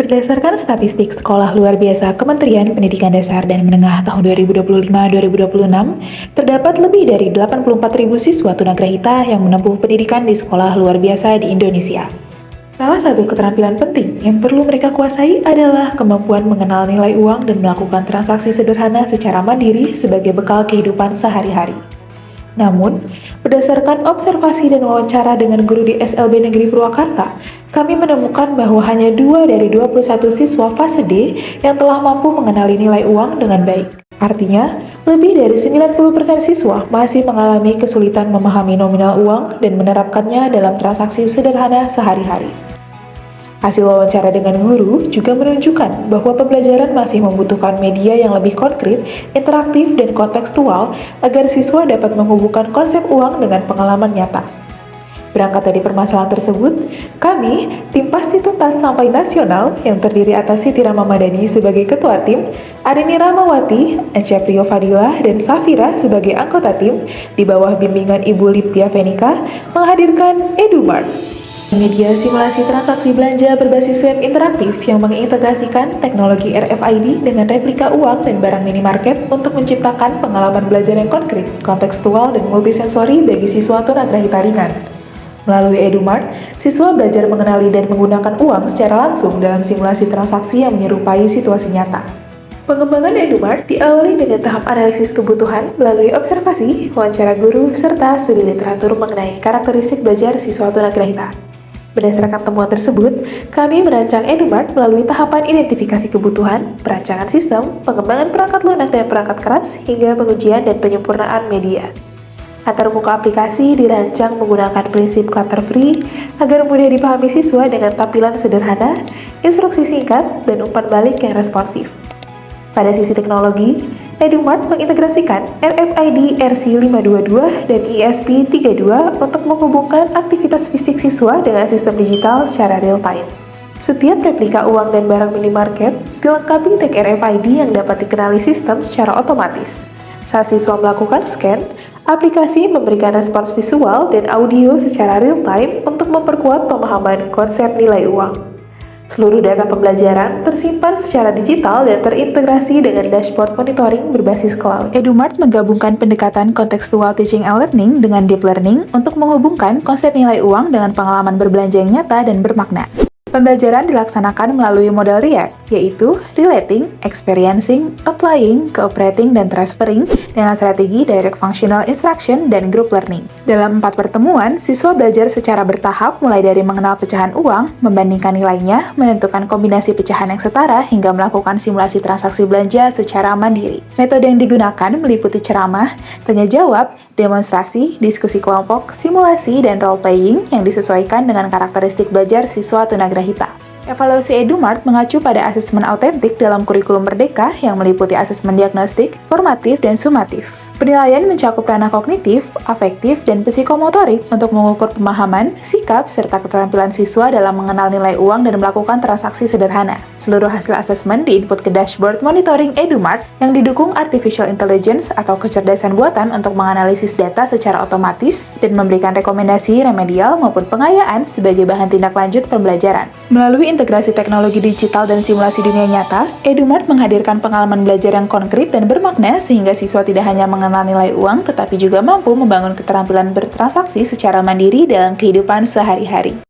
Berdasarkan statistik Sekolah Luar Biasa Kementerian Pendidikan Dasar dan Menengah tahun 2025-2026, terdapat lebih dari 84.000 siswa tunagrahita yang menempuh pendidikan di sekolah luar biasa di Indonesia. Salah satu keterampilan penting yang perlu mereka kuasai adalah kemampuan mengenal nilai uang dan melakukan transaksi sederhana secara mandiri sebagai bekal kehidupan sehari-hari. Namun, berdasarkan observasi dan wawancara dengan guru di SLB Negeri Purwakarta, kami menemukan bahwa hanya 2 dari 21 siswa fase D yang telah mampu mengenali nilai uang dengan baik. Artinya, lebih dari 90% siswa masih mengalami kesulitan memahami nominal uang dan menerapkannya dalam transaksi sederhana sehari-hari. Hasil wawancara dengan guru juga menunjukkan bahwa pembelajaran masih membutuhkan media yang lebih konkret, interaktif, dan kontekstual agar siswa dapat menghubungkan konsep uang dengan pengalaman nyata. Berangkat dari permasalahan tersebut, kami, Tim Pasti Tuntas Sampai Nasional yang terdiri atas Siti Rama Madani sebagai Ketua Tim, Arini Ramawati, Ece Priyo Fadila, dan Safira sebagai anggota tim, di bawah bimbingan Ibu Liptia Venika, menghadirkan EduMart, media simulasi transaksi belanja berbasis web interaktif yang mengintegrasikan teknologi RFID dengan replika uang dan barang minimarket untuk menciptakan pengalaman belajar yang konkret, kontekstual, dan multisensori bagi siswa tunagrahita ringan. Melalui EduMart, siswa belajar mengenali dan menggunakan uang secara langsung dalam simulasi transaksi yang menyerupai situasi nyata. Pengembangan EduMart diawali dengan tahap analisis kebutuhan melalui observasi, wawancara guru, serta studi literatur mengenai karakteristik belajar siswa tunagrahita. Berdasarkan temuan tersebut, kami merancang EduMart melalui tahapan identifikasi kebutuhan, perancangan sistem, pengembangan perangkat lunak dan perangkat keras, hingga pengujian dan penyempurnaan media. Antarmuka aplikasi dirancang menggunakan prinsip clutter-free agar mudah dipahami siswa dengan tampilan sederhana, instruksi singkat, dan umpan balik yang responsif. Pada sisi teknologi, EduMart mengintegrasikan RFID RC522 dan ESP32 untuk menghubungkan aktivitas fisik siswa dengan sistem digital secara real-time. Setiap replika uang dan barang minimarket dilengkapi tag RFID yang dapat dikenali sistem secara otomatis. Saat siswa melakukan scan, aplikasi memberikan respons visual dan audio secara real-time untuk memperkuat pemahaman konsep nilai uang. Seluruh data pembelajaran tersimpan secara digital dan terintegrasi dengan dashboard monitoring berbasis cloud. EduMart menggabungkan pendekatan kontekstual teaching and learning dengan deep learning untuk menghubungkan konsep nilai uang dengan pengalaman berbelanja yang nyata dan bermakna. Pembelajaran dilaksanakan melalui model REACT, yaitu Relating, Experiencing, Applying, Cooperating, dan Transferring dengan strategi Direct Functional Instruction dan Group Learning. Dalam 4 pertemuan, siswa belajar secara bertahap mulai dari mengenal pecahan uang, membandingkan nilainya, menentukan kombinasi pecahan yang setara, hingga melakukan simulasi transaksi belanja secara mandiri. Metode yang digunakan meliputi ceramah, tanya jawab, demonstrasi, diskusi kelompok, simulasi, dan role-playing yang disesuaikan dengan karakteristik belajar siswa tunagrahita. Evaluasi EduMart mengacu pada asesmen autentik dalam kurikulum Merdeka yang meliputi asesmen diagnostik, formatif, dan sumatif. Penilaian mencakup ranah kognitif, afektif, dan psikomotorik untuk mengukur pemahaman, sikap, serta keterampilan siswa dalam mengenal nilai uang dan melakukan transaksi sederhana. Seluruh hasil asesmen diinput ke dashboard monitoring EduMart yang didukung artificial intelligence atau kecerdasan buatan untuk menganalisis data secara otomatis dan memberikan rekomendasi remedial maupun pengayaan sebagai bahan tindak lanjut pembelajaran. Melalui integrasi teknologi digital dan simulasi dunia nyata, EduMart menghadirkan pengalaman belajar yang konkret dan bermakna sehingga siswa tidak hanya mengenal nilai uang, tetapi juga mampu membangun keterampilan bertransaksi secara mandiri dalam kehidupan sehari-hari.